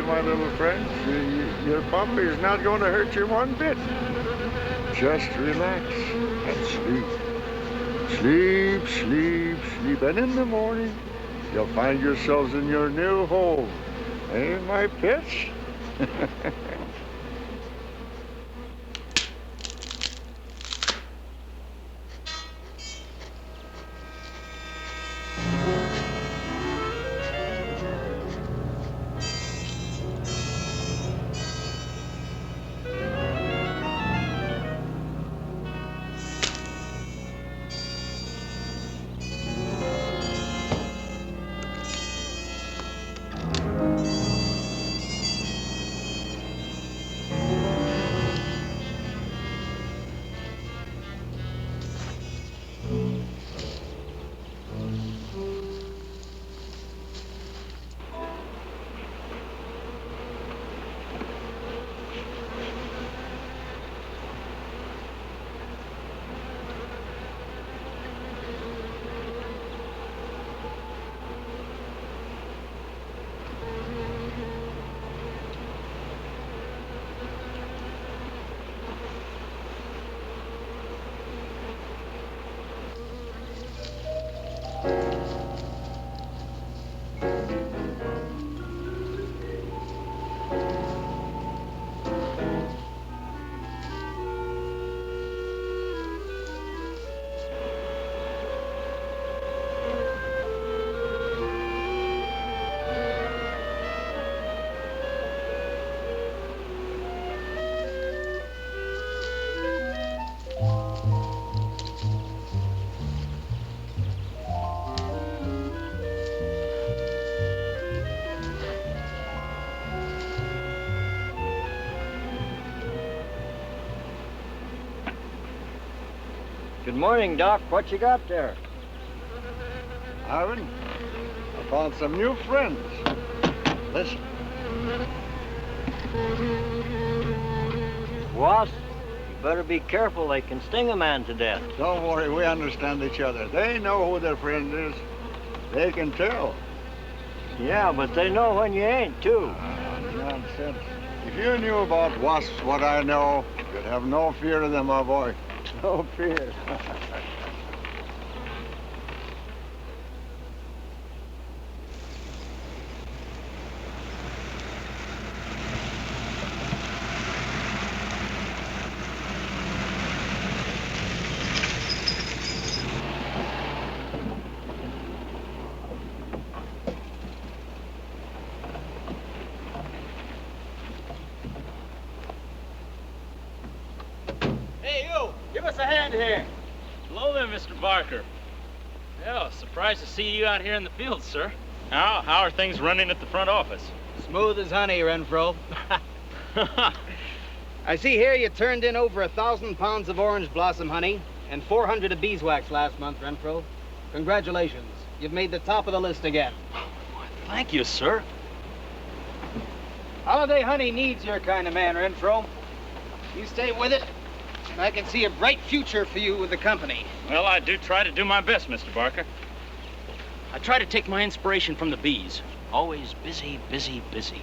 my little friends. Your puppy is not going to hurt you one bit. Just relax and sleep. Sleep, sleep, sleep. And in the morning, you'll find yourselves in your new home. Eh, my pets? Good morning, Doc. What you got there? Ivan, I found some new friends. Listen. Wasp, you better be careful. They can sting a man to death. Don't worry, we understand each other. They know who their friend is. They can tell. Yeah, but they know when you ain't, too. Nonsense. If you knew about wasps what I know, you'd have no fear of them, my boy. No fear. Hey, you! Give us a hand here. Hello there, Mr. Barker. Yeah, surprised to see you out here in the field, sir. How are things running at the front office? Smooth as honey, Renfro. I see here you turned in over 1,000 pounds of orange blossom honey and 400 of beeswax last month, Renfro. Congratulations. You've made the top of the list again. Thank you, sir. Holiday honey needs your kind of man, Renfro. You stay with it, and I can see a bright future for you with the company. Well, I do try to do my best, Mr. Barker. I try to take my inspiration from the bees. Always busy, busy, busy.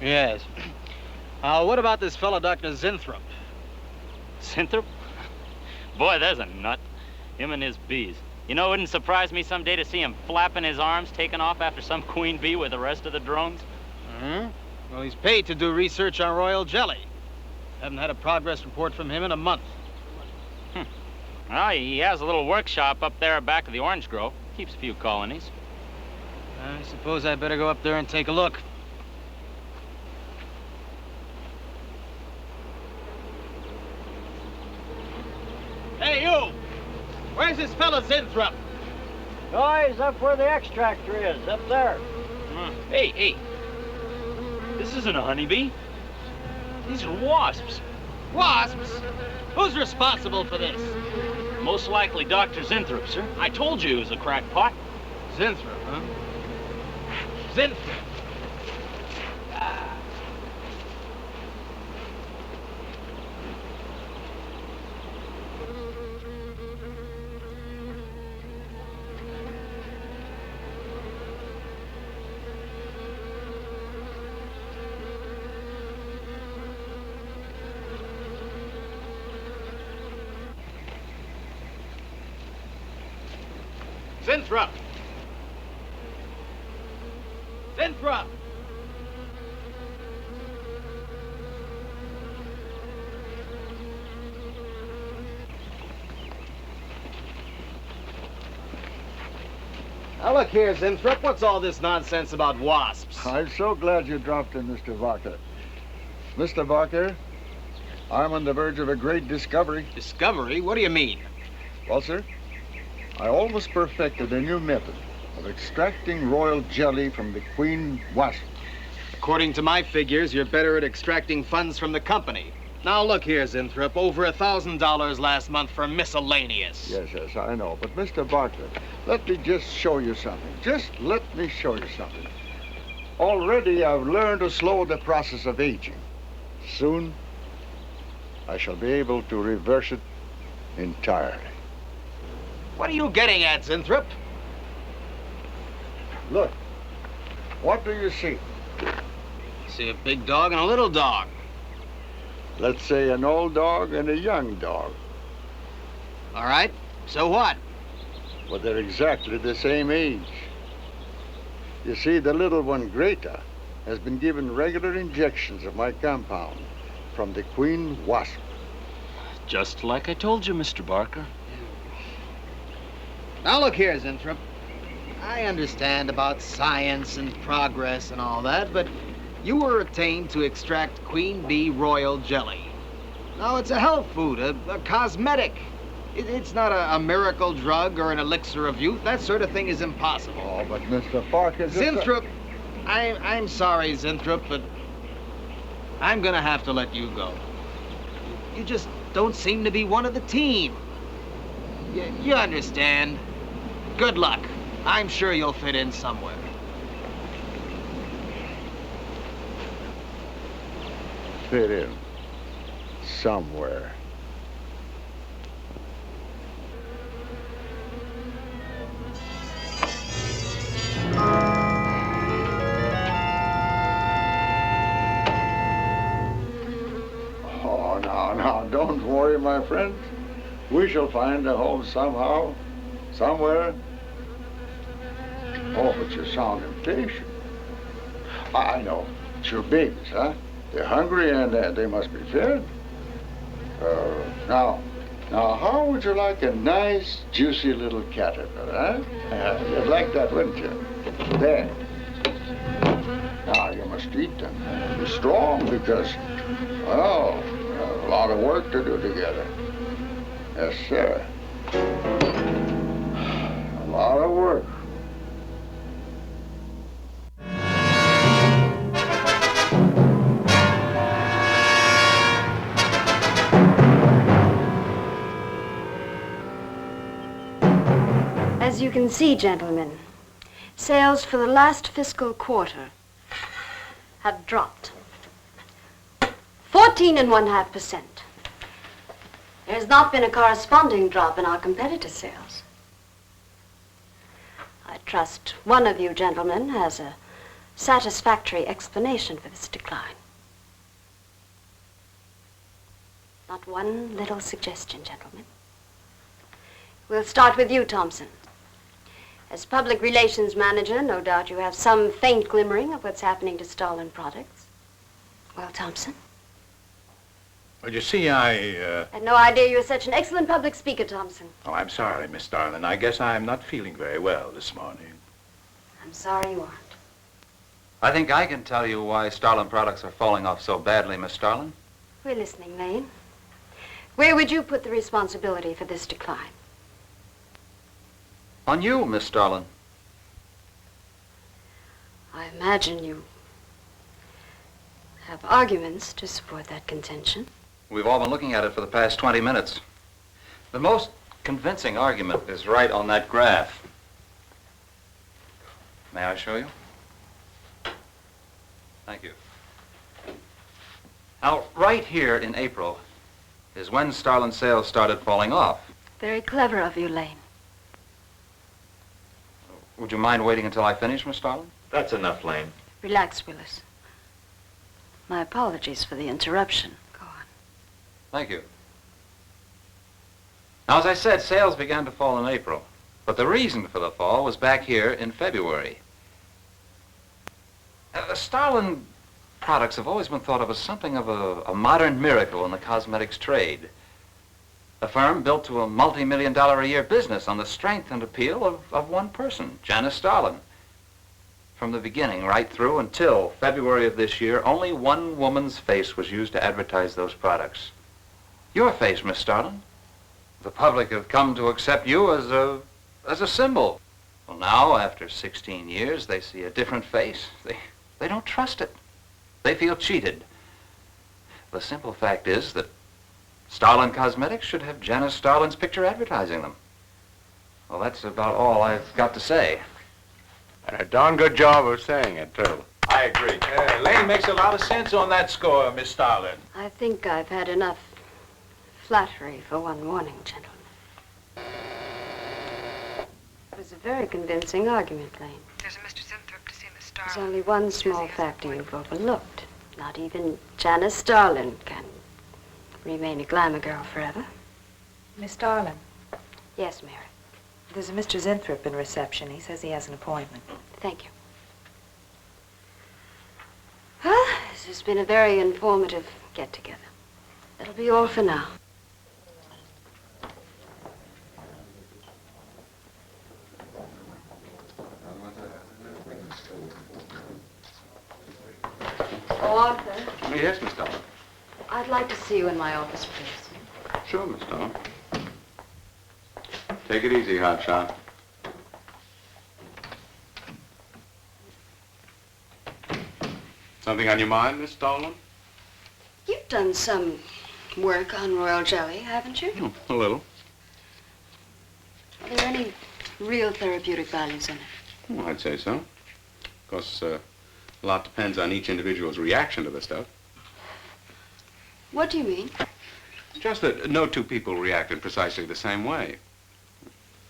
Yes. What about this fellow, Dr. Zinthrop? Zinthrop? Boy, there's a nut. Him and his bees. You know, it wouldn't surprise me someday to see him flapping his arms, taking off after some queen bee with the rest of the drones. Well, he's paid to do research on royal jelly. Haven't had a progress report from him in a month. Well, he has a little workshop up there back of the orange grove. Keeps a few colonies. I suppose I better go up there and take a look. Hey, you! Where's this fellow Zinthrop? Oh, he's up where the extractor is, up there. Hey. This isn't a honeybee. These are wasps. Wasps? Who's responsible for this? Most likely Dr. Zinthrop, sir. I told you he was a crackpot. Zinthrop, huh? Zinthrop. Zinthrop! Zinthrop! Now look here, Zinthrop, what's all this nonsense about wasps? I'm so glad you dropped in, Mr. Barker. Mr. Barker, I'm on the verge of a great discovery. Discovery? What do you mean? Well, sir, I almost perfected a new method of extracting royal jelly from the queen wasp. According to my figures, you're better at extracting funds from the company. Now look here, Zinthrop, over $1,000 last month for miscellaneous. Yes, I know. But, Mr. Barker, let me just show you something. Just let me show you something. Already I've learned to slow the process of aging. Soon, I shall be able to reverse it entirely. What are you getting at, Zinthrop? Look, what do you see? I see a big dog and a little dog. Let's say an old dog and a young dog. All right, so what? Well, they're exactly the same age. You see, the little one, Greta, has been given regular injections of my compound from the queen wasp. Just like I told you, Mr. Barker. Now look here, Zinthrop. I understand about science and progress and all that, but you were attained to extract queen bee royal jelly. Now, it's a health food, a cosmetic. It's not a miracle drug or an elixir of youth. That sort of thing is impossible. Oh, but Mr. Parker... Zinthrop, I'm sorry, Zinthrop, but I'm gonna have to let you go. You just don't seem to be one of the team. You understand. Good luck. I'm sure you'll fit in somewhere. Fit in somewhere. Oh, now, don't worry, my friend. We shall find a home somehow, somewhere. Oh, but you sound impatient. I know. It's your babies, huh? They're hungry and they must be fed. Now, how would you like a nice, juicy little caterpillar, huh? You'd like that, wouldn't you? There. Now, you must eat them. Be strong because, well, a lot of work to do together. Yes, sir. A lot of work. As you can see, gentlemen, sales for the last fiscal quarter have dropped 14.5%. There has not been a corresponding drop in our competitor sales. I trust one of you gentlemen has a satisfactory explanation for this decline. Not one little suggestion, gentlemen. We'll start with you, Thompson. As public relations manager, no doubt you have some faint glimmering of what's happening to Starlin products. Well, Thompson? Well, you see, I had no idea you were such an excellent public speaker, Thompson. Oh, I'm sorry, Miss Starlin. I guess I'm not feeling very well this morning. I'm sorry you aren't. I think I can tell you why Starlin products are falling off so badly, Miss Starlin. We're listening, Lane. Where would you put the responsibility for this decline? On you, Miss Starlin. I imagine you have arguments to support that contention. We've all been looking at it for the past 20 minutes. The most convincing argument is right on that graph. May I show you? Thank you. Now, right here in April is when Starlin sales started falling off. Very clever of you, Lane. Would you mind waiting until I finish, Miss Starlin? That's enough, Lane. Relax, Willis. My apologies for the interruption. Go on. Thank you. Now, as I said, sales began to fall in April. But the reason for the fall was back here in February. Starlin products have always been thought of as something of a modern miracle in the cosmetics trade. A firm built to a multi-million-dollar-a-year business on the strength and appeal of one person, Janice Starlin. From the beginning, right through until February of this year, only one woman's face was used to advertise those products. Your face, Miss Starlin. The public have come to accept you as a symbol. Well, now, after 16 years, they see a different face. They don't trust it. They feel cheated. The simple fact is that Starlin Cosmetics should have Janice Starlin's picture advertising them. Well, that's about all I've got to say. And a darn good job of saying it, too. I agree. Lane makes a lot of sense on that score, Miss Starlin. I think I've had enough flattery for one morning, gentlemen. It was a very convincing argument, Lane. There's a Mr. Zinthrop to see Miss There's Starlin. only one small factor you've overlooked. Not even Janice Starlin can remain a glamour girl forever. Miss Starlin, Yes, Mary. there's a Mr. Zinthrop in reception. He says he has an appointment. Thank you. Well, this has been a very informative get-together. That'll be all for now. Oh, Arthur, Yes, Miss Starlin. I'd like to see you in my office, please. Sure, Miss Starlin. Take it easy, hotshot. Something on your mind, Miss Starlin? You've done some work on royal jelly, haven't you? A little. Are there any real therapeutic values in it? Well, I'd say so. Of course, a lot depends on each individual's reaction to the stuff. What do you mean? It's just that no two people react in precisely the same way.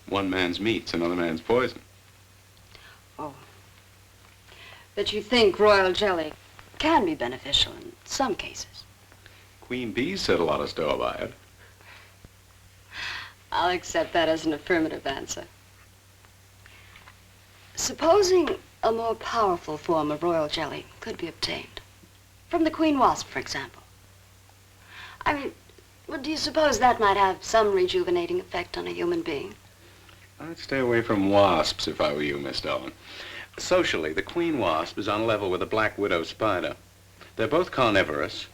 One man's meat's another man's poison. Oh. But you think royal jelly can be beneficial in some cases? Queen bees set a lot of store by it. I'll accept that as an affirmative answer. Supposing a more powerful form of royal jelly could be obtained. From the queen wasp, for example. I mean, well, do you suppose that might have some rejuvenating effect on a human being? I'd stay away from wasps if I were you, Miss Starlin. Socially, the queen wasp is on a level with the black widow spider. They're both carnivorous.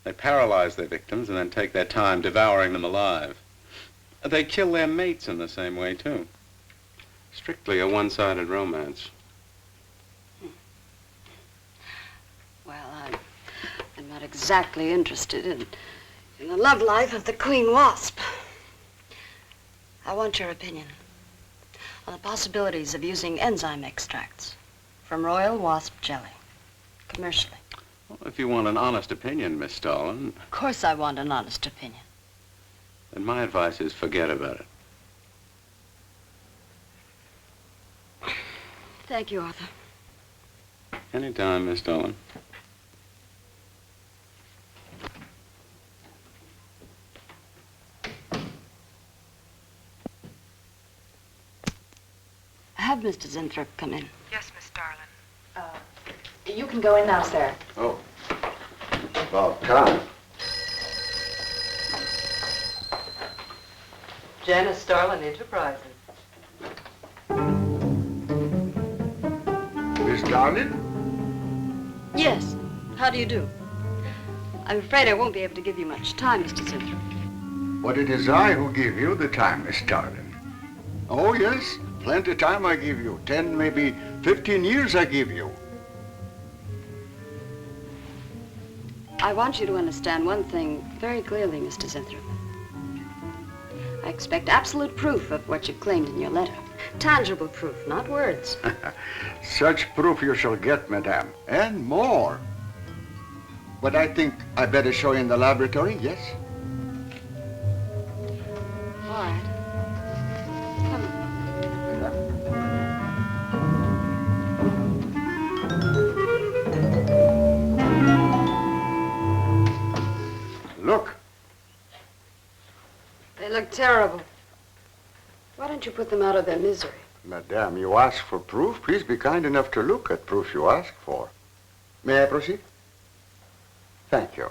They paralyze their victims and then take their time devouring them alive. They kill their mates in the same way, too. Strictly a one-sided romance. Well, I'm not exactly interested in the love life of the queen wasp. I want your opinion on the possibilities of using enzyme extracts from royal wasp jelly, commercially. Well, if you want an honest opinion, Miss Starlin, Of course I want an honest opinion. then my advice is forget about it. Thank you, Arthur. Anytime, Miss Starlin. Have Mr. Zinthrop come in. Yes, Miss Starlin. You can go in now, sir. Oh, about time. Janice Starlin Enterprises. Miss Starlin? Yes. How do you do? I'm afraid I won't be able to give you much time, Mr. Zinthrop. But it is I who give you the time, Miss Starlin. Oh, yes. Plenty of time I give you. 10, maybe 15 years I give you. I want you to understand one thing very clearly, Mr. Zinthrop. I expect absolute proof of what you claimed in your letter. Tangible proof, not words. Such proof you shall get, madame, and more. But I think I better show you in the laboratory, yes? All right. Come on. Look. They look terrible. Why don't you put them out of their misery? Madame, you ask for proof. Please be kind enough to look at proof you ask for. May I proceed? Thank you.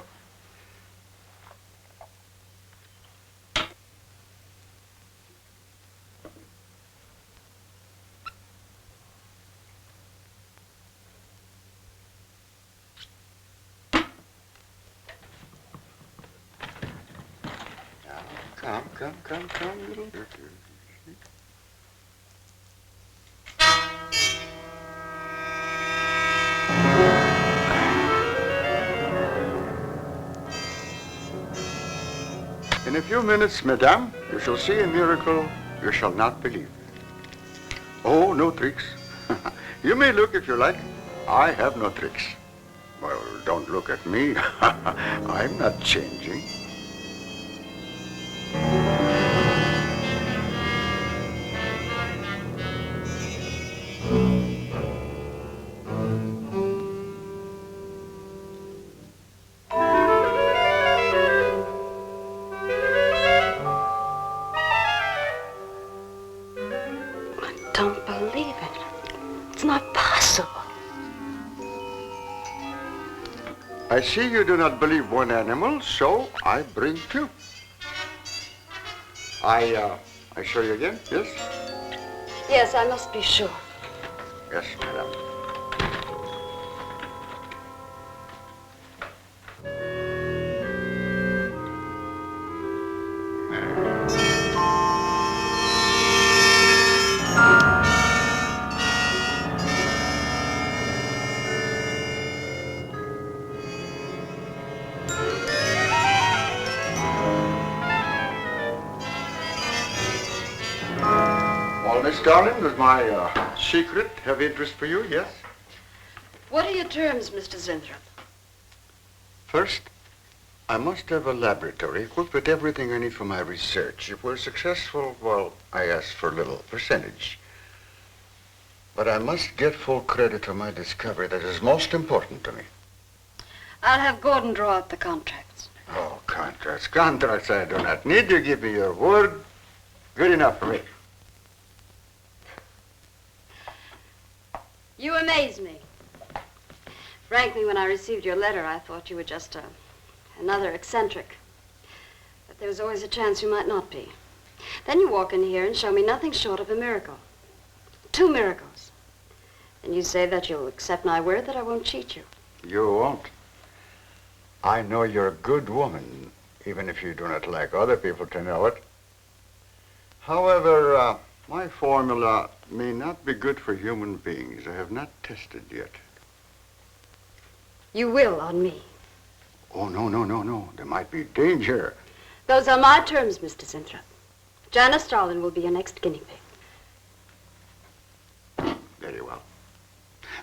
Now, come, little. In a few minutes, madame, you shall see a miracle you shall not believe. Oh, no tricks. You may look if you like. I have no tricks. Well, don't look at me. I'm not changing. Don't believe it. It's not possible. I see you do not believe one animal, so I bring two. I show you again, yes? Yes, I must be sure. Yes, madam. Miss Darling, does my secret have interest for you, yes? What are your terms, Mr. Zinthrop? First, I must have a laboratory equipped with everything I need for my research. If we're successful, well, I ask for a little percentage. But I must get full credit for my discovery. That is most important to me. I'll have Gordon draw out the contracts. Oh, contracts. Contracts I do not need. You give me your word. Good enough for me. You amaze me. Frankly, when I received your letter, I thought you were just another eccentric. But there was always a chance you might not be. Then you walk in here and show me nothing short of a miracle. 2 miracles. And you say that you'll accept my word that I won't cheat you. You won't. I know you're a good woman, even if you do not like other people to know it. However, my formula may not be good for human beings. I have not tested yet. You will on me. Oh, no. There might be danger. Those are my terms, Mr. Zinthrop. Janice Starlin will be your next guinea pig. Very well.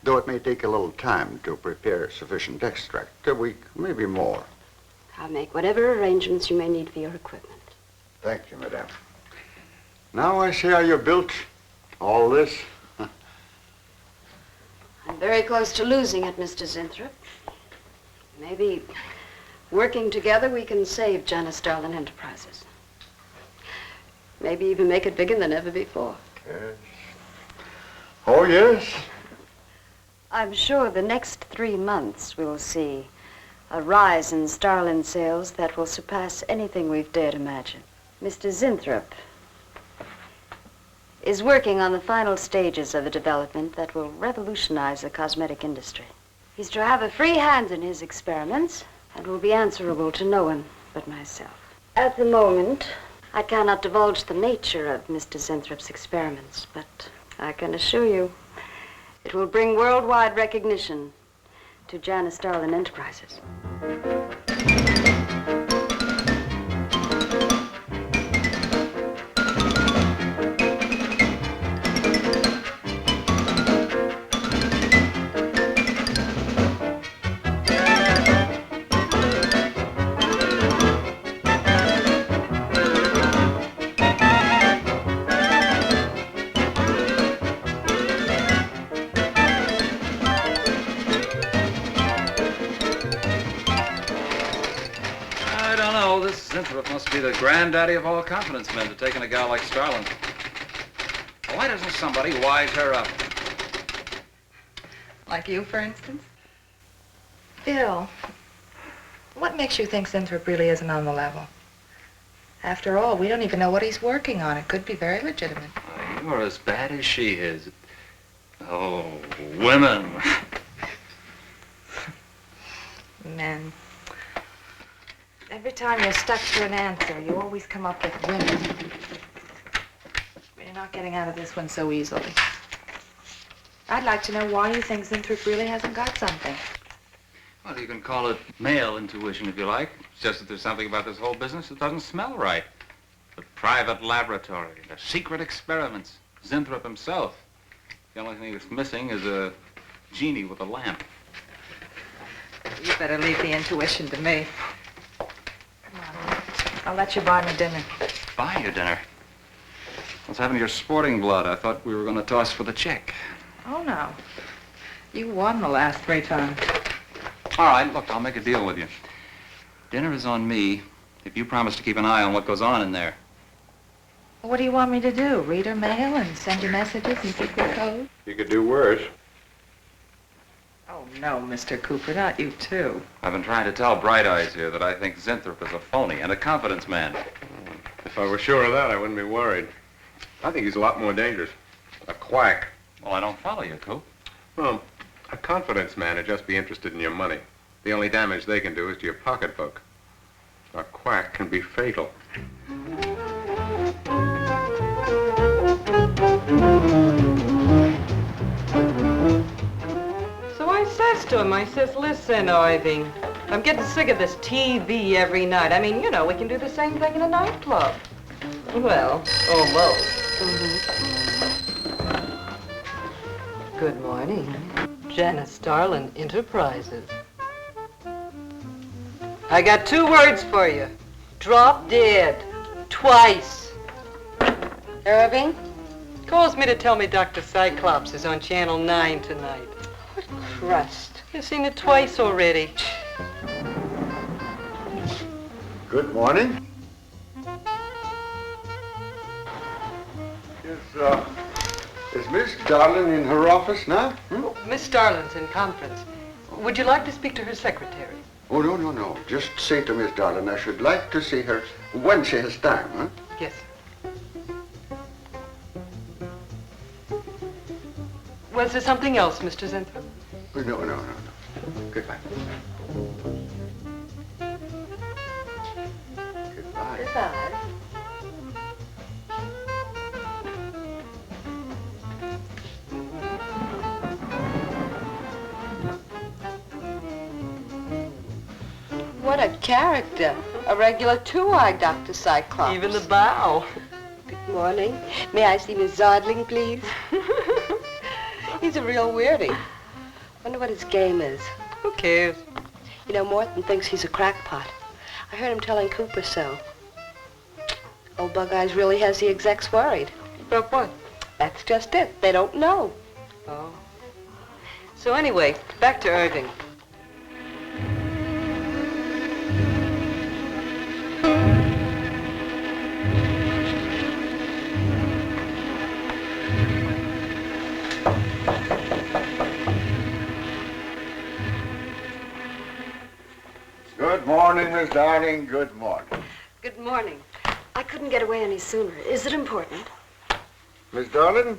Though it may take a little time to prepare sufficient extract. A week, maybe more. I'll make whatever arrangements you may need for your equipment. Thank you, madame. Now I see how you built all this. I'm very close to losing it, Mr. Zinthrop. Maybe working together we can save Janice Starlin Enterprises. Maybe even make it bigger than ever before. Yes. Oh, yes. I'm sure the next 3 months we'll see a rise in Starlin sales that will surpass anything we've dared imagine. Mr. Zinthrop is working on the final stages of a development that will revolutionize the cosmetic industry. He's to have a free hand in his experiments and will be answerable to no one but myself. At the moment, I cannot divulge the nature of Mr. Zinthrop's experiments, but I can assure you it will bring worldwide recognition to Janice Starlin Enterprises. Must be the granddaddy of all confidence men to take in a gal like Starlin. Why doesn't somebody wise her up? Like you, for instance? Bill, what makes you think Sinthrop really isn't on the level? After all, we don't even know what he's working on. It could be very legitimate. You're as bad as she is. Oh, women. Men. Every time you're stuck to an answer, you always come up with women. You're not getting out of this one so easily. I'd like to know why you think Sinthrop really hasn't got something. Well, you can call it male intuition if you like. It's just that there's something about this whole business that doesn't smell right. The private laboratory, the secret experiments, Sinthrop himself. The only thing that's missing is a genie with a lamp. You better leave the intuition to me. Come on. I'll let you buy me dinner. Buy you dinner? What's happened to your sporting blood? I thought we were going to toss for the check. Oh, no. You won the last 3 times. All right, look, I'll make a deal with you. Dinner is on me if you promise to keep an eye on what goes on in there. What do you want me to do? Read her mail and send you messages and keep your code? You could do worse. Oh, no, Mr. Cooper, not you, too. I've been trying to tell Bright Eyes here that I think Sinthrop is a phony and a confidence man. If I were sure of that, I wouldn't be worried. I think he's a lot more dangerous. A quack. Well, I don't follow you, Coop. Well, a confidence man would just be interested in your money. The only damage they can do is to your pocketbook. A quack can be fatal. So I says to him, I says, listen, Irving, I'm getting sick of this TV every night. I mean, you know, we can do the same thing in a nightclub. Well, almost. Good morning. Janice Starlin Enterprises. I got 2 words for you. Drop dead. Twice. Irving? Calls me to tell me Dr. Cyclops is on Channel 9 tonight. What crust? You've seen it twice already. Good morning. Is Miss Darling in her office now? Miss Starlin's in conference. Would you like to speak to her secretary? Oh, no. Just say to Miss Darling I should like to see her when she has time, huh? Yes. Was there something else, Mr. Sinthrop? No. Goodbye. Goodbye. Goodbye. What a character. A regular 2-eyed Dr. Cyclops. Even the bow. Good morning. May I see Miss Zodling, please? He's a real weirdie. Wonder what his game is. Who cares? You know, Morton thinks he's a crackpot. I heard him telling Cooper so. Old Bug Eyes really has the execs worried. About what? That's just it. They don't know. Oh. So anyway, back to Irving. Good morning, Miss Darling. Good morning. Good morning. I couldn't get away any sooner. Is it important? Miss Darling,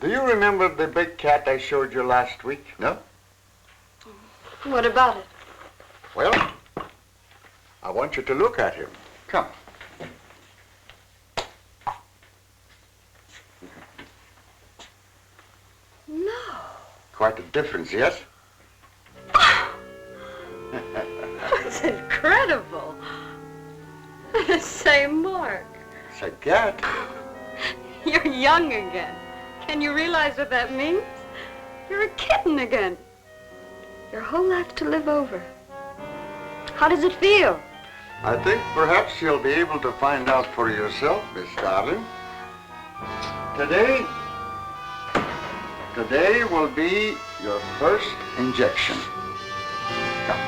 do you remember the big cat I showed you last week? No? What about it? Well, I want you to look at him. Come. No. Quite a difference, yes? That's incredible. The same mark. It's a cat. You're young again. Can you realize what that means? You're a kitten again. Your whole life to live over. How does it feel? I think perhaps you'll be able to find out for yourself, Miss Darling. Today will be your first injection. Come.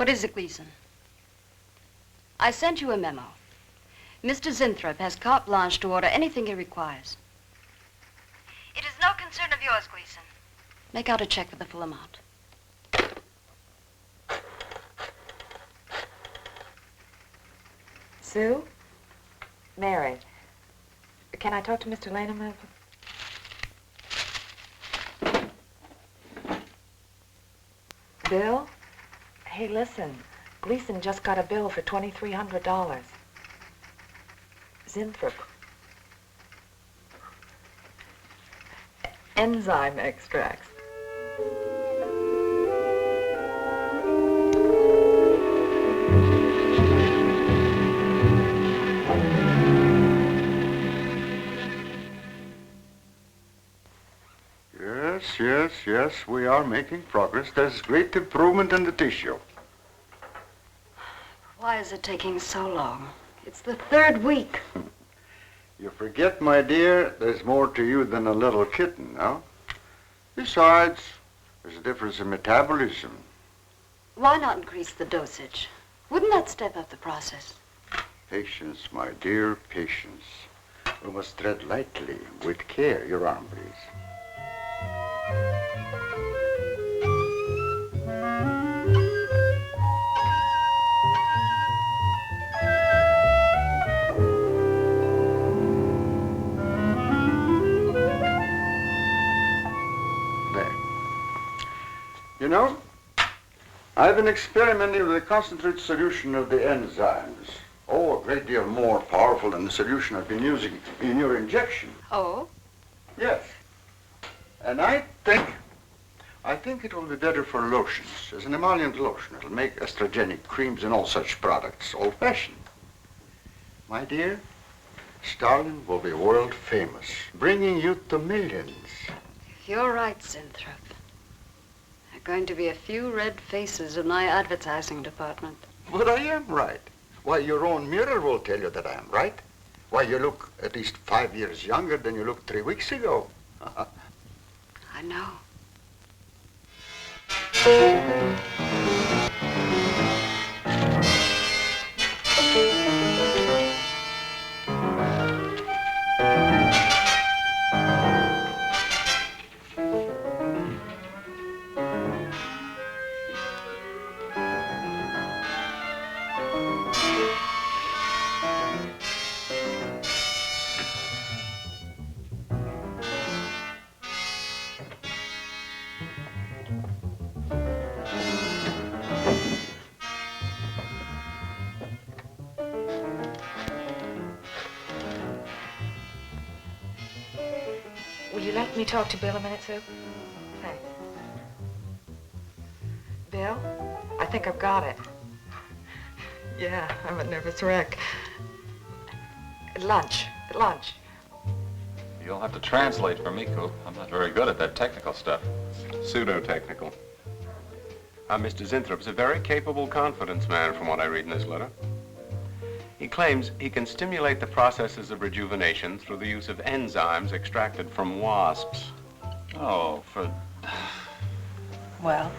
What is it, Gleason? I sent you a memo. Mr. Zinthrop has carte blanche to order anything he requires. It is no concern of yours, Gleason. Make out a check for the full amount. Sue? Mary, can I talk to Mr. Lane a minute? Bill? Hey, listen. Gleason just got a bill for $2,300. Zinthrop. Enzyme extracts. Yes, we are making progress. There's great improvement in the tissue. Why is it taking so long? It's the 3rd week. You forget, my dear, there's more to you than a little kitten, no? Besides, there's a difference in metabolism. Why not increase the dosage? Wouldn't that step up the process? Patience, my dear, patience. We must tread lightly, with care. Your arm, please. You know, I've been experimenting with a concentrated solution of the enzymes. Oh, a great deal more powerful than the solution I've been using in your injection. Oh? Yes. And I think it will be better for lotions, as an emollient lotion. It'll make estrogenic creams and all such products old-fashioned. My dear, Stalin will be world famous, bringing youth to millions. You're right, Zinthrop. There are going to be a few red faces in my advertising department. But I am right. Why, your own mirror will tell you that I am right. Why, you look at least 5 years younger than you looked 3 weeks ago. I know. Will you let me talk to Bill a minute, Sue? Thanks. Bill, I think I've got it. Yeah, I'm a nervous wreck. At lunch. You'll have to translate for me, Coop. I'm not very good at that technical stuff. Pseudo-technical. Mr. Zinthrop's a very capable confidence man from what I read in his letter. He claims he can stimulate the processes of rejuvenation through the use of enzymes extracted from wasps. Oh, for... Well,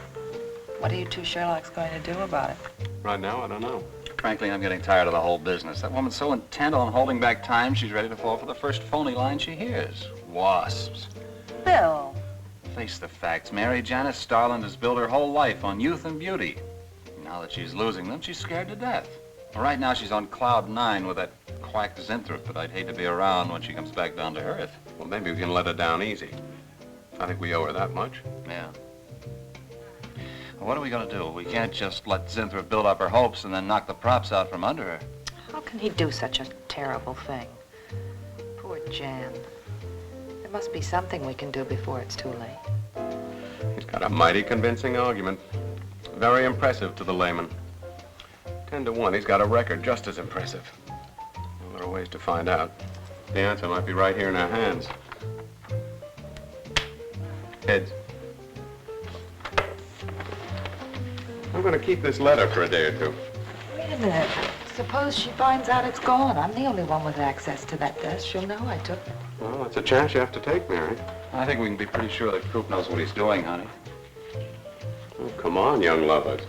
what are you two Sherlocks going to do about it? Right now, I don't know. Frankly, I'm getting tired of the whole business. That woman's so intent on holding back time, she's ready to fall for the first phony line she hears. Wasps. Bill. Face the facts, Mary. Janice Starland has built her whole life on youth and beauty. Now that she's losing them, she's scared to death. Well, right now, she's on cloud 9 with that quack Zinthrop, but I'd hate to be around when she comes back down to earth. Well, maybe we can let her down easy. I think we owe her that much. Yeah. Well, what are we going to do? We can't just let Zinthrop build up her hopes and then knock the props out from under her. How can he do such a terrible thing? Poor Jan. There must be something we can do before it's too late. He's got a mighty convincing argument. Very impressive to the layman. 10 to 1, he's got a record just as impressive. Well, there are ways to find out. The answer might be right here in our hands. Heads. I'm going to keep this letter for a day or two. Wait a minute. Suppose she finds out it's gone. I'm the only one with access to that desk. She'll know I took it. Well, that's a chance you have to take, Mary. I think we can be pretty sure that Coop knows what he's doing, honey. Oh, come on, young lovers.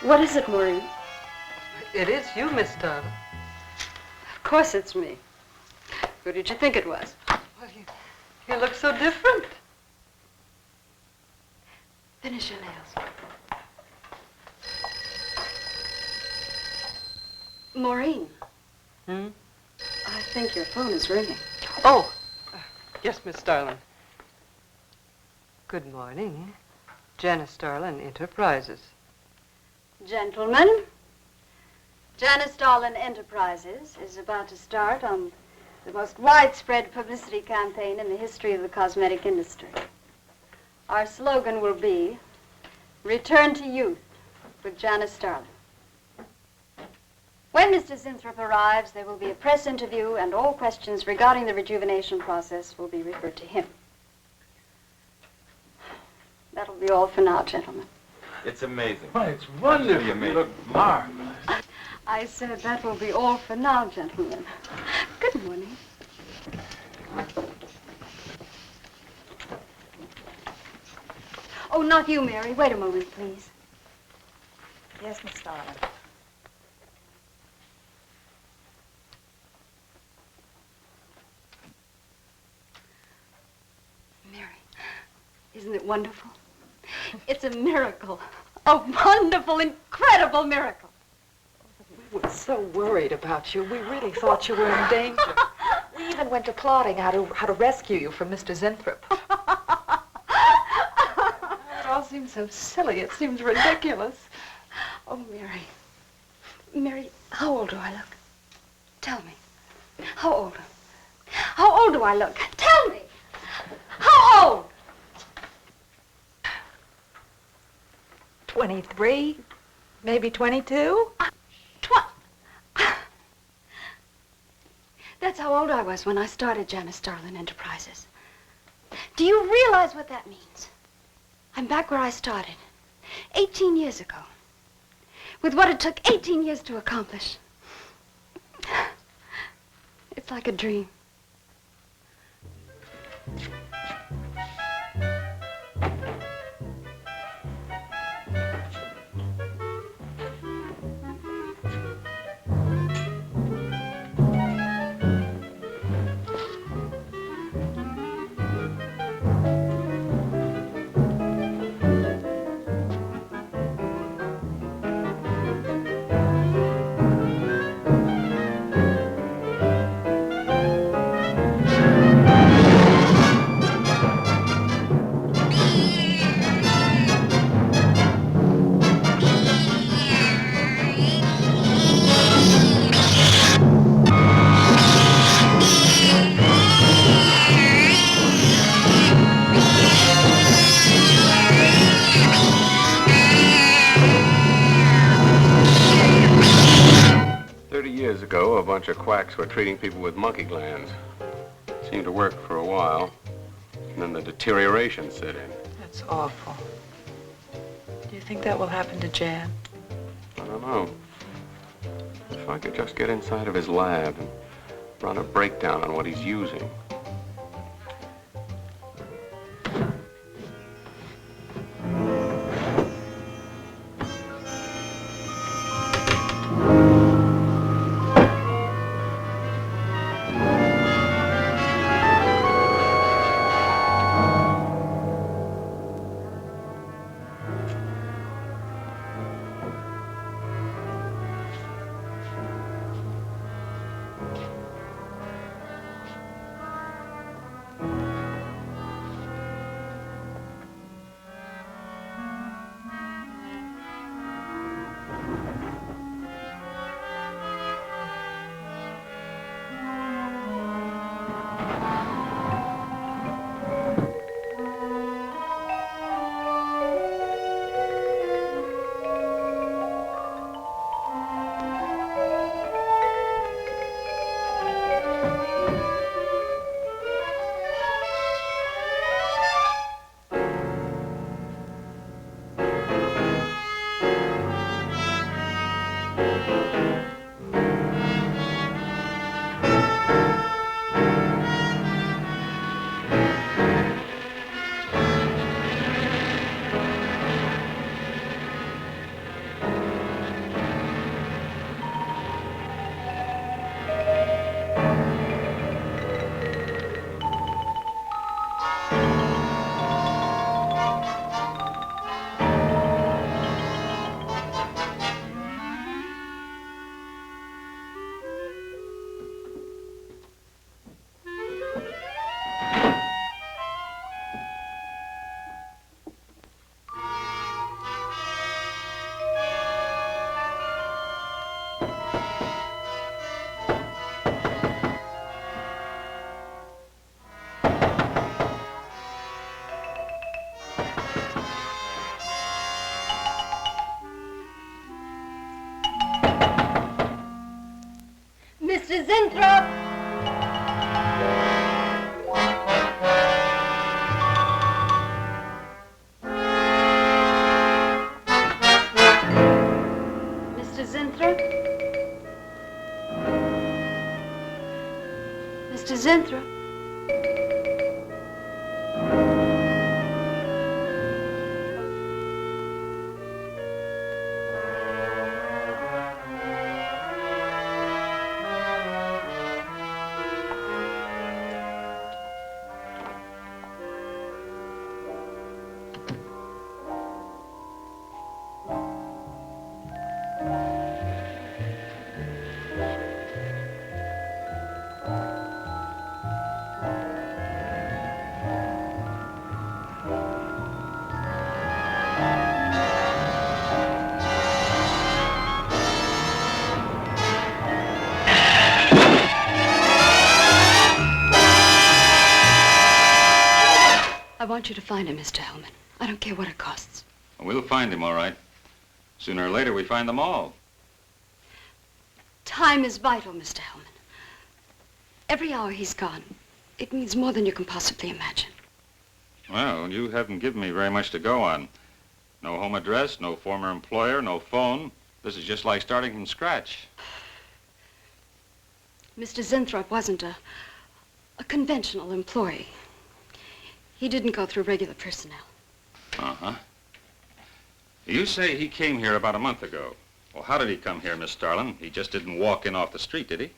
What is it, Maureen? It is you, Miss Darling. Of course it's me. Who did you think it was? Well, you look so different. Finish your nails. Maureen. Hmm? I think your phone is ringing. Oh, yes, Miss Starlin. Good morning. Janice Starlin, Enterprises. Gentlemen, Janice Starlin Enterprises is about to start on the most widespread publicity campaign in the history of the cosmetic industry. Our slogan will be, Return to Youth with Janice Starlin. When Mr. Zinthrop arrives, there will be a press interview, and all questions regarding the rejuvenation process will be referred to him. That'll be all for now, gentlemen. It's amazing. Why, it's wonderful. You look marvelous. I said that will be all for now, gentlemen. Good morning. Oh, not you, Mary. Wait a moment, please. Yes, Miss Starlin. Mary, isn't it wonderful? It's a miracle. A wonderful, incredible miracle. We were so worried about you. We really thought you were in danger. We even went to plotting how to rescue you from Mr. Zinthrop. It all seems so silly. It seems ridiculous. Oh, Mary. Mary, how old do I look? Tell me. How old? How old do I look? Tell me. How old? 23, maybe 22. That's how old I was when I started Janice Starlin Enterprises. Do you realize what that means? I'm back where I started, 18 years ago, with what it took 18 years to accomplish. It's like a dream. Years ago, a bunch of quacks were treating people with monkey glands. Seemed to work for a while, and then the deterioration set in. That's awful. Do you think that will happen to Jan? I don't know. If I could just get inside of his lab and run a breakdown on what he's using. Mr. Zinthrop. I want you to find him, Mr. Hellman. I don't care what it costs. We'll find him, all right. Sooner or later, we find them all. Time is vital, Mr. Hellman. Every hour he's gone, it means more than you can possibly imagine. Well, you haven't given me very much to go on. No home address, no former employer, no phone. This is just like starting from scratch. Mr. Zinthrop wasn't a conventional employee. He didn't go through regular personnel. Uh-huh. You say he came here about a month ago. Well, how did he come here, Miss Starlin? He just didn't walk in off the street, did he?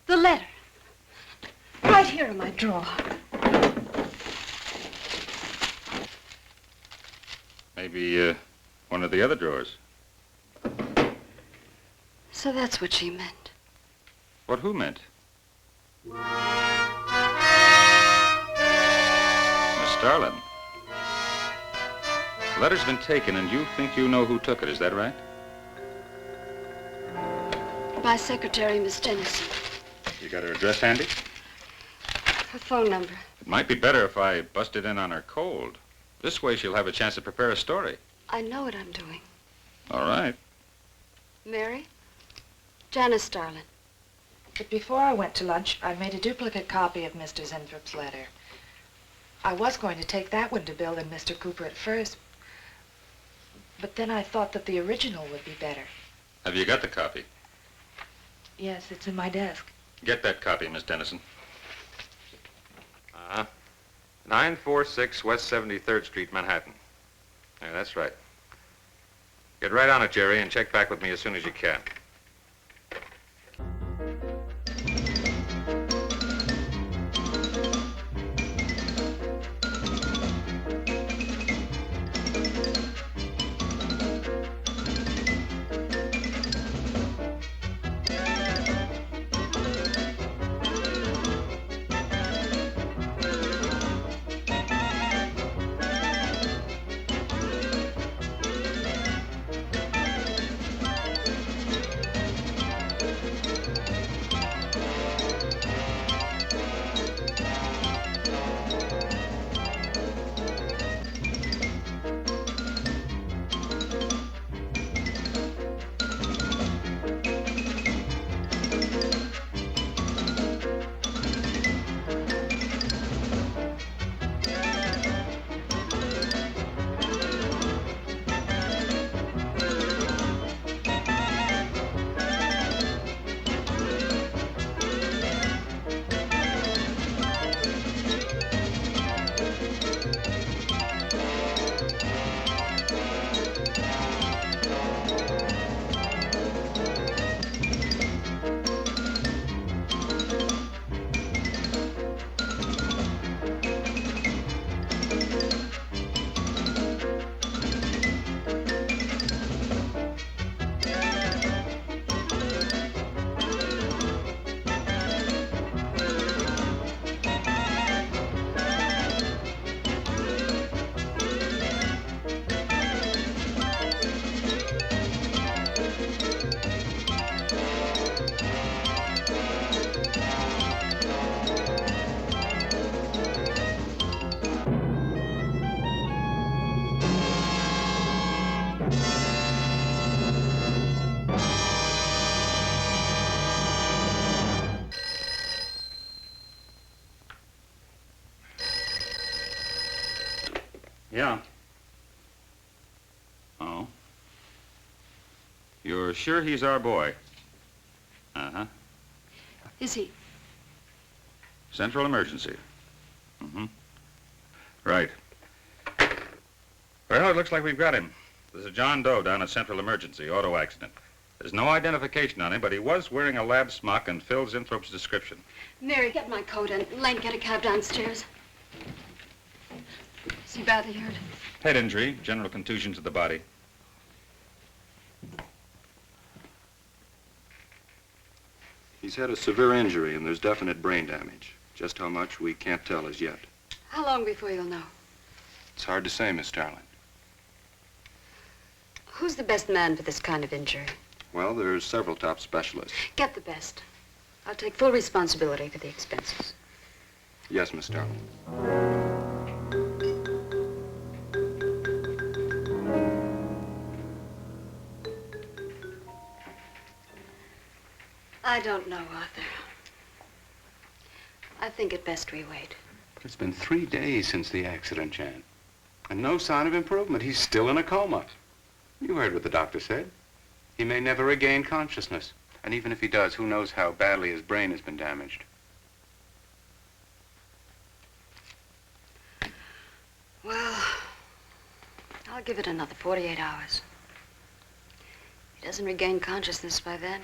The letter. Right here in my drawer. Maybe, one of the other drawers. So that's what she meant. What who meant? Miss Starlin. The letter's been taken, and you think you know who took it, is that right? My secretary, Miss Dennison. You got her address handy? Her phone number. It might be better if I busted in on her cold. This way she'll have a chance to prepare a story. I know what I'm doing. All right. Mary? Janice Starlin. But before I went to lunch, I made a duplicate copy of Mr. Zinthrop's letter. I was going to take that one to Bill and Mr. Cooper at first, but then I thought that the original would be better. Have you got the copy? Yes, it's in my desk. Get that copy, Miss Dennison. 946 West 73rd Street, Manhattan. Yeah, that's right. Get right on it, Jerry, and check back with me as soon as you can. Yeah. Oh. You're sure he's our boy? Uh-huh. Is he? Central emergency. Right. Well, it looks like we've got him. There's a John Doe down at Central Emergency, auto accident. There's no identification on him, but he was wearing a lab smock and fills Inthrope's description. Mary, get my coat and Lane, get a cab downstairs. Is he badly hurt? Head injury, general contusion to the body. He's had a severe injury and there's definite brain damage. Just how much, we can't tell as yet. How long before you'll know? It's hard to say, Miss Starlin. Who's the best man for this kind of injury? Well, there's several top specialists. Get the best. I'll take full responsibility for the expenses. Yes, Miss Starlin. I don't know, Arthur. I think it best we wait. It's been 3 days since the accident, Jan. And no sign of improvement. He's still in a coma. You heard what the doctor said. He may never regain consciousness. And even if he does, who knows how badly his brain has been damaged. Well, I'll give it another 48 hours. If he doesn't regain consciousness by then,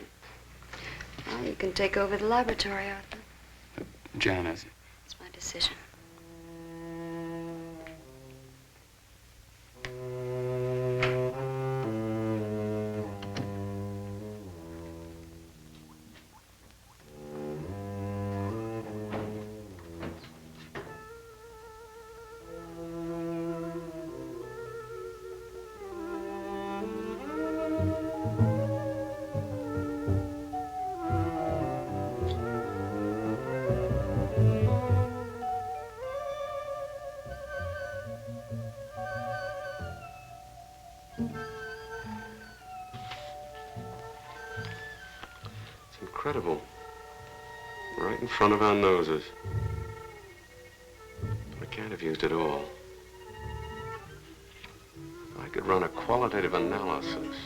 well, you can take over the laboratory, Arthur. Jan, It's my decision. Incredible. Right in front of our noses. I can't have used it all. I could run a qualitative analysis.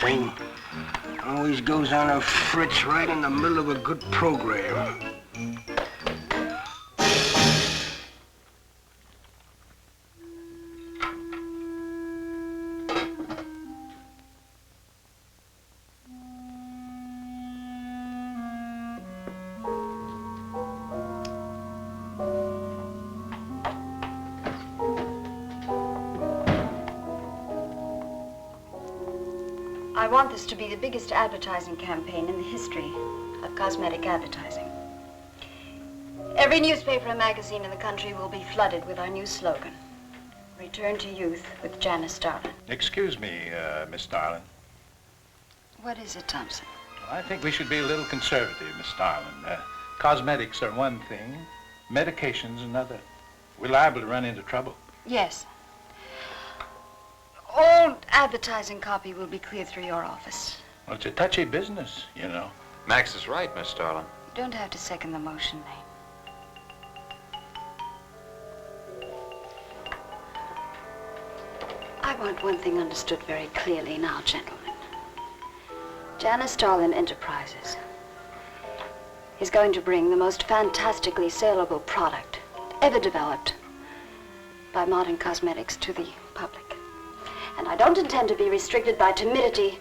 Thing always goes on a fritz right in the middle of a good program. I want this to be the biggest advertising campaign in the history of cosmetic advertising. Every newspaper and magazine in the country will be flooded with our new slogan, Return to Youth with Janice Starlin. Excuse me, Miss Starlin. What is it, Thompson? I think we should be a little conservative, Miss Starlin. Cosmetics are one thing, medications another. We're liable to run into trouble. Yes. All advertising copy will be cleared through your office. Well, it's a touchy business, you know. Max is right, Miss Starlin. You don't have to second the motion, Lane. I want one thing understood very clearly now, gentlemen. Janice Starlin Enterprises is going to bring the most fantastically saleable product ever developed by modern cosmetics to the public. And I don't intend to be restricted by timidity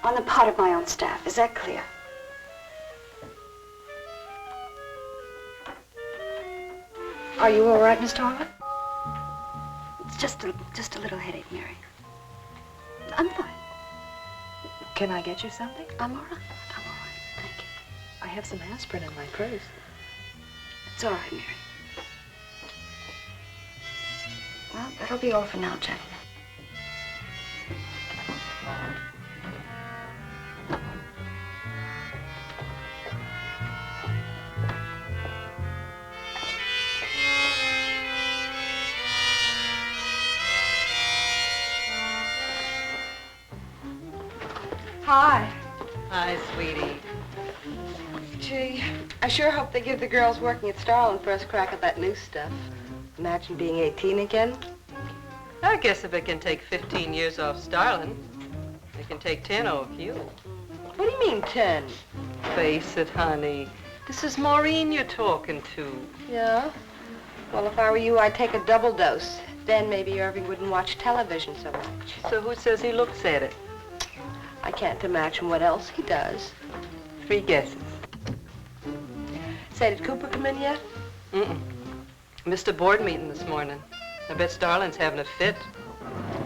on the part of my own staff. Is that clear? Are you all right, Miss Starlin? It's just a little headache, Mary. I'm fine. Can I get you something? I'm all right. I'm all right. Thank you. I have some aspirin in my purse. It's all right, Mary. Well, that'll be all for now, gentlemen. Hi. Hi, sweetie. Gee, I sure hope they give the girls working at Starlin first crack at that new stuff. Imagine being 18 again. I guess if it can take 15 years off Starlin, it can take 10 off you. What do you mean, 10? Face it, honey. This is Maureen you're talking to. Yeah? Well, if I were you, I'd take a double dose. Then maybe Irving wouldn't watch television so much. So who says he looks at it? I can't imagine what else he does. 3 guesses. Say, did Cooper come in yet? Mm-mm. Missed a board meeting this morning. I bet Starlin's having a fit.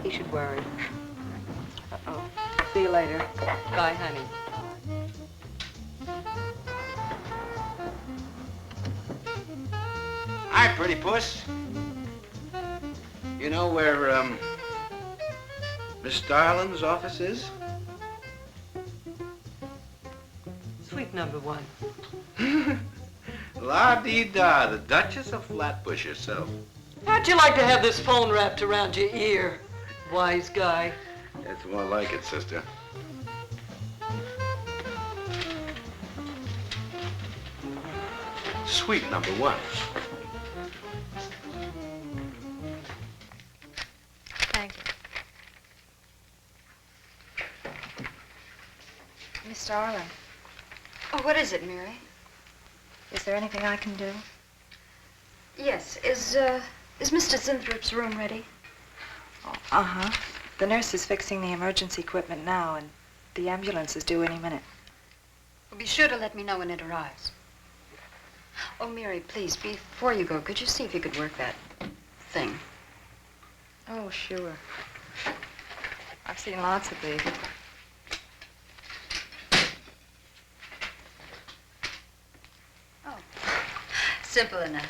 He should worry. Uh-oh. See you later. Bye, honey. Hi, pretty puss. You know where, Miss Starlin's office is? Sweet number 1. La-dee-da, the Duchess of Flatbush herself. How'd you like to have this phone wrapped around your ear, wise guy? It's more like it, sister. Sweet number 1. Thank you. Miss Starlin, Oh, what is it, Mary? is there anything I can do? Yes. Is Mr. Zinthrop's room ready? Oh, uh-huh. The nurse is fixing the emergency equipment now, and the ambulance is due any minute. Well, be sure to let me know when it arrives. Oh, Mary, please, before you go, could you see if you could work that thing? Oh, sure. I've seen lots of these. Oh, simple enough.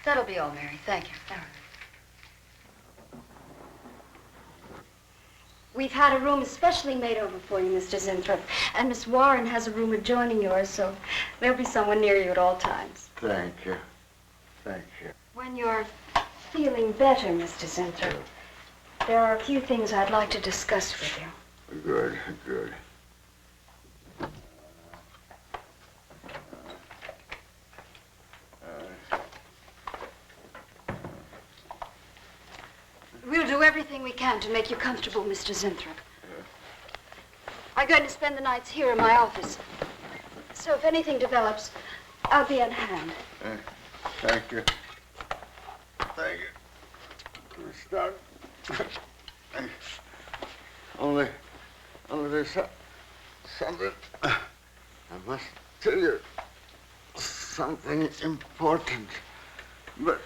That'll be all, Mary. Thank you. All right. We've had a room especially made over for you, Mr. Zinthrop. And Miss Warren has a room adjoining yours, so there'll be someone near you at all times. Thank you. Thank you. When you're feeling better, Mr. Zinthrop, there are a few things I'd like to discuss with you. Good, good. We'll do everything we can to make you comfortable, Mr. Zinthrop. I'm going to spend the nights here in my office. So if anything develops, I'll be on hand. Thank you. Thank you. We'll start. Only there's something. I must tell you. Something important. But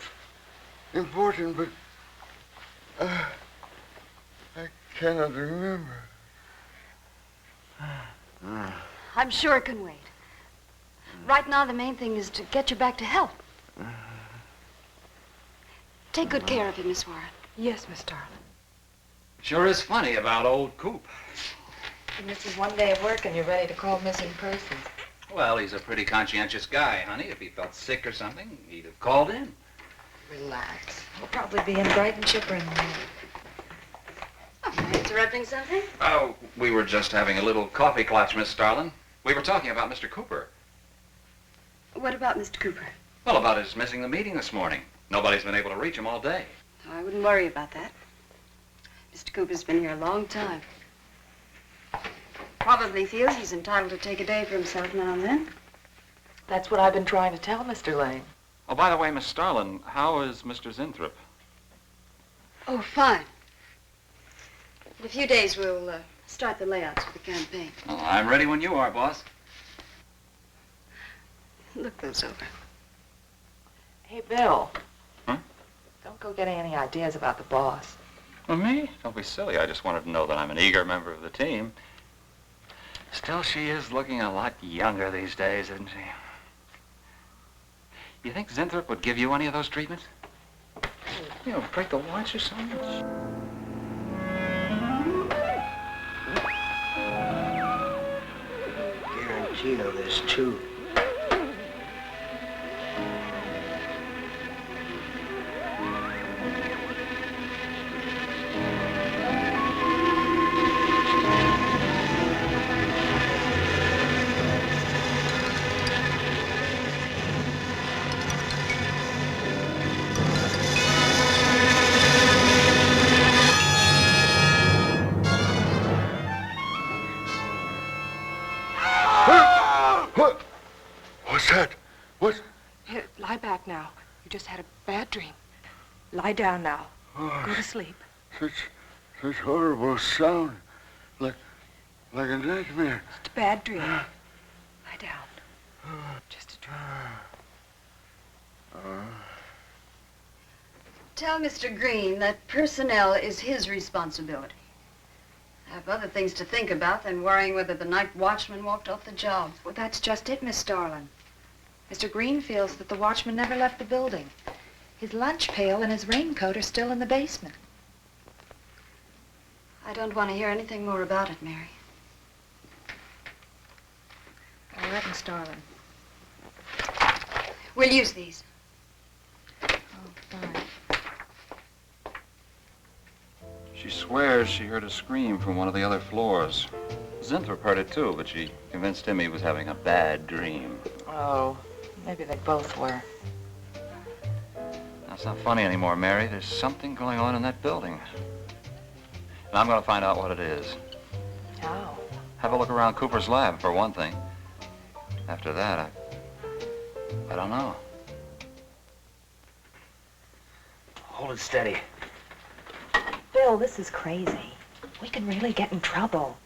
I cannot remember. I'm sure it can wait. Right now, the main thing is to get you back to health. Take good care of him, Miss Warren. Yes, Miss Starlin. Sure is funny about old Coop. He misses one day of work and you're ready to call missing persons. Well, he's a pretty conscientious guy, honey. If he felt sick or something, he'd have called in. Relax. He'll probably be in bright and chipper in the morning. Oh, am I interrupting something? Oh, we were just having a little coffee clutch, Miss Starlin. We were talking about Mr. Cooper. What about Mr. Cooper? Well, about his missing the meeting this morning. Nobody's been able to reach him all day. Oh, I wouldn't worry about that. Mr. Cooper's been here a long time. Probably feels he's entitled to take a day for himself now and then. That's what I've been trying to tell Mr. Lane. Oh, by the way, Miss Starlin, how is Mr. Zinthrop? Oh, fine. In a few days, we'll start the layouts for the campaign. Oh, I'm ready when you are, boss. Look those over. Hey, Bill. Huh? Don't go getting any ideas about the boss. Well, me? Don't be silly. I just wanted to know that I'm an eager member of the team. Still, she is looking a lot younger these days, isn't she? You think Zinthrop would give you any of those treatments? You know, break the watch or something? Guarantee of this, too. What's that? What? Here, lie back now. You just had a bad dream. Lie down now. Oh, Go to sleep. Such horrible sound. Like a nightmare. Just a bad dream. Lie down. Just a dream. Tell Mr. Green that personnel is his responsibility. I have other things to think about than worrying whether the night watchman walked off the job. Well, that's just it, Miss Starlin. Mr. Green feels that the watchman never left the building. His lunch pail and his raincoat are still in the basement. I don't want to hear anything more about it, Mary. All right, Miss Starlin. We'll use these. Oh, fine. She swears she heard a scream from one of the other floors. Zinthrop heard it too, but she convinced him he was having a bad dream. Oh, maybe they both were. That's not funny anymore, Mary. There's something going on in that building. And I'm going to find out what it is. How? Have a look around Cooper's lab, for one thing. After that, I don't know. Hold it steady. Bill, this is crazy. We can really get in trouble.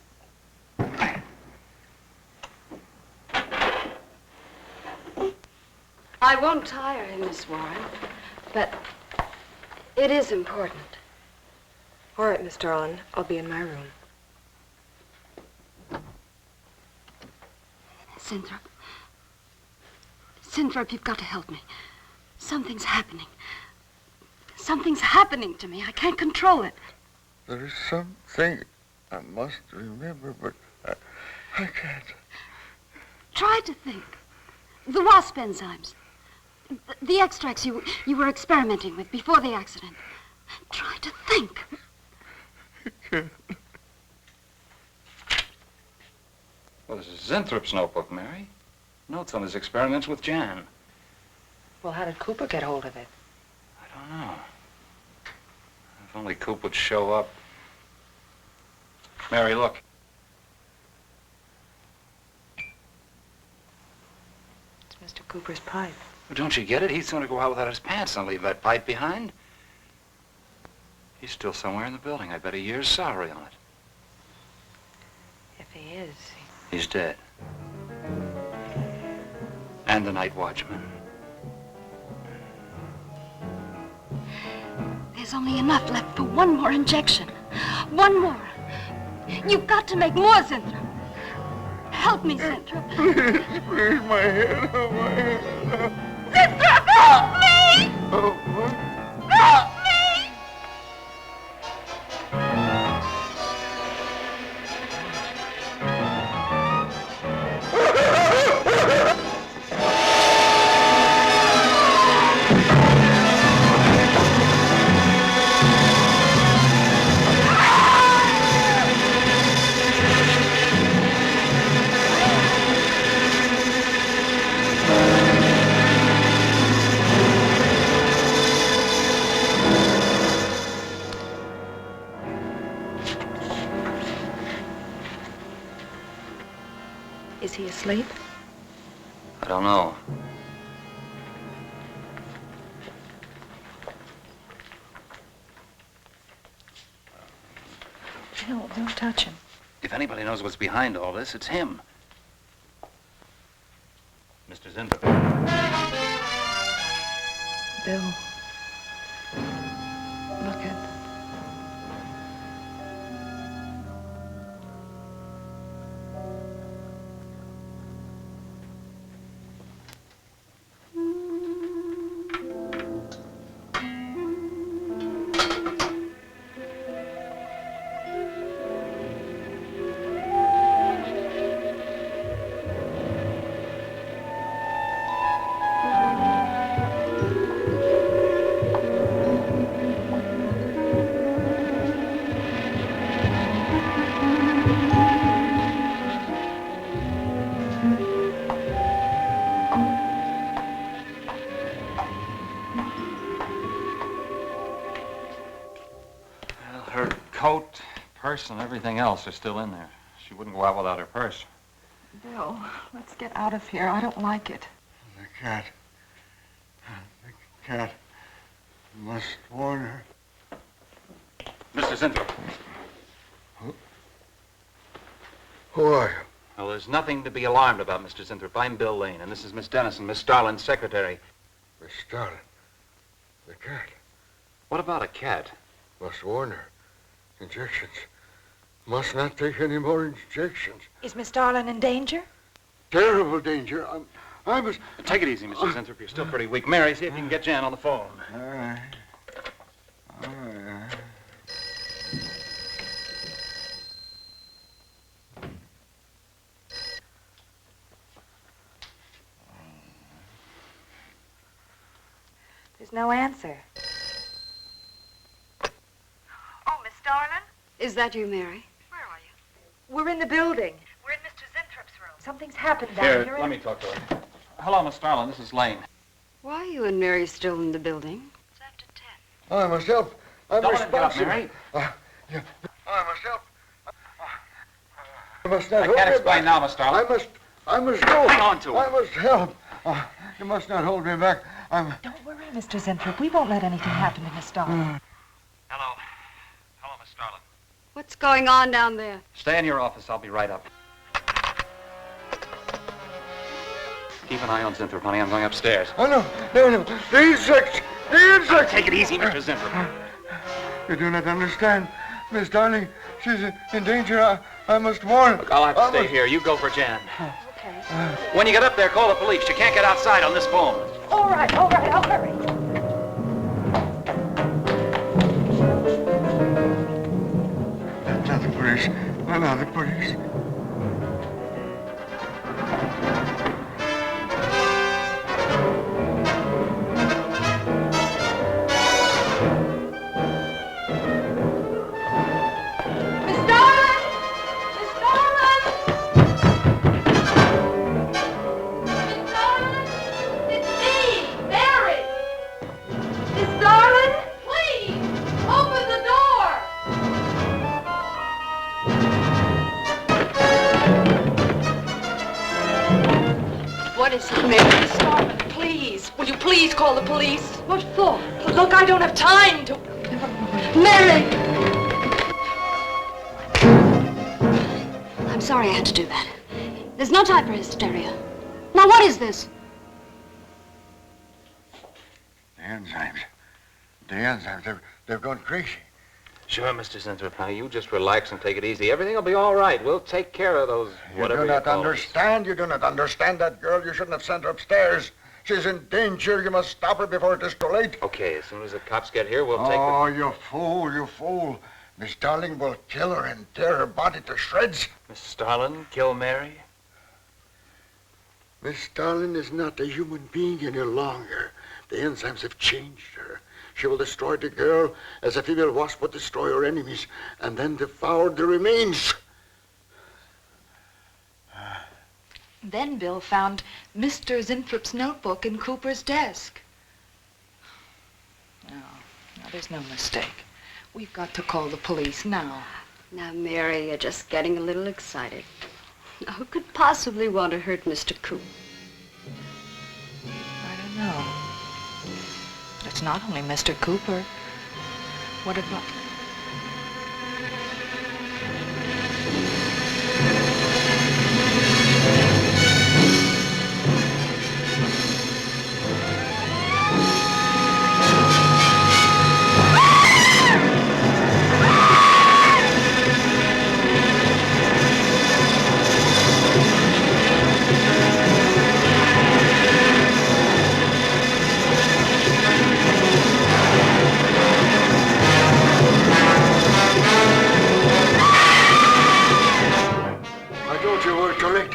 I won't tire him, Miss Warren, but it is important. All right, Miss Starlin. I'll be in my room. Zinthrop. Zinthrop, you've got to help me. Something's happening. Something's happening to me. I can't control it. There is something I must remember, but I can't. Try to think. The wasp enzymes. The extracts you were experimenting with before the accident. Try to think. I can't. Well, this is Zinthrop's notebook, Mary. Notes on his experiments with Jan. Well, how did Cooper get hold of it? I don't know. If only Coop would show up. Mary, look. It's Mr. Cooper's pipe. Well, don't you get it? He's going to go out without his pants and leave that pipe behind. He's still somewhere in the building. I bet a year's salary on it. If he is, He's dead. And the night watchman. There's only enough left for one more injection. One more. You've got to make more, Zinthrop. Help me, Zinthrop. Please, my head, oh, my head. Zinthrop, help me! Oh, what? Help me! he asleep? I don't know. Bill, don't touch him. If anybody knows what's behind all this, it's him. Mr. Zindler. Bill. Look at... Coat, purse, and everything else are still in there. She wouldn't go out without her purse. Bill, let's get out of here. I don't like it. The cat. The cat. Must warn her. Mr. Zindler. Who are you? Well, there's nothing to be alarmed about, Mr. Zindler. I'm Bill Lane, and this is Miss Dennison, Miss Starlin's secretary. Miss Starlin. The cat. What about a cat? Must warn her. Injections. Must not take any more injections. Is Miss Darlin in danger? Terrible danger. I must... Take it easy, Mr. Zindler. You're still pretty weak. Mary, see if you can get Jan on the phone. All right. All right. There's no answer. Oh, Miss Darlin? Is that you, Mary? Where are you? We're in the building. We're in Mr. Zinthrup's room. Something's happened down here. Here, let me talk to her. Hello, Miss Starlin. This is Lane. Why are you and Mary still in the building? It's after 10. Oh, I must help. I'm Don't let him get up, responsible. Mary. Yeah. Oh, I must help. I must not I hold can't me explain back. now, Miss Starlin. I must go. Hang on to it. I must help. You must not hold me back. Don't worry, Mr. Zinthrop. We won't let anything happen to Miss Darlin. Hello. Hello, Miss Starlin. What's going on down there? Stay in your office. I'll be right up. Keep an eye on Zinthrop, honey. I'm going upstairs. Oh, no. The insects. The insects. Take it easy, Mr. Zinthrop. You do not understand. Miss Darling, she's in danger. I must warn her. Look, I'll have to stay here. You go for Jan. Okay. When you get up there, call the police. You can't get outside on this phone. All right. I'll hurry. That's not the police. No, the police. What is it, Mary? Miss Darlin, please. Will you please call the police? What for? Look, I don't have time to... Mary! I'm sorry I had to do that. There's no time for hysteria. Now, what is this? The enzymes. They've gone crazy. Sure, Mr. Zinthrop. Now, you just relax and take it easy. Everything will be all right. We'll take care of those, whatever You do not call understand. You do not understand that girl. You shouldn't have sent her upstairs. She's in danger. You must stop her before it is too late. Okay, as soon as the cops get here, we'll take Oh, you fool. Miss Darling will kill her and tear her body to shreds. Miss Starlin, kill Mary? Miss Darling is not a human being any longer. The enzymes have changed her. She will destroy the girl as a female wasp would destroy her enemies, and then devour the remains. Then Bill found Mr. Zinthrop's notebook in Cooper's desk. No, there's no mistake. We've got to call the police now. Now, Mary, you're just getting a little excited. Now, who could possibly want to hurt Mr. Coop? I don't know. It's not only Mr. Cooper. What about... Correct.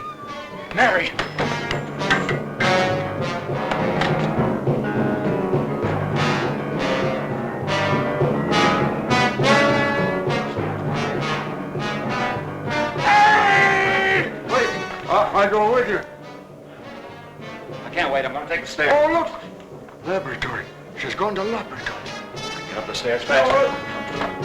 Mary! Hey! Wait! I go with you. I can't wait. I'm going to take the stairs. Oh, look! Laboratory. She's going to laboratory. Get up the stairs fast.